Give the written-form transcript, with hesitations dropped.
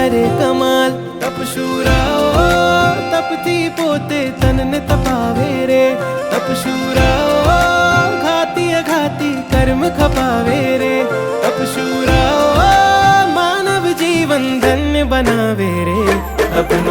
करे कमाल। तपशूरा ओ तपती पोते तन ने तपावे रे। तपशूरा ओ घाती अघाती कर्म खपावे रे। तपशूरा ओ मानव जीवन धन्य बनावे रे। अपने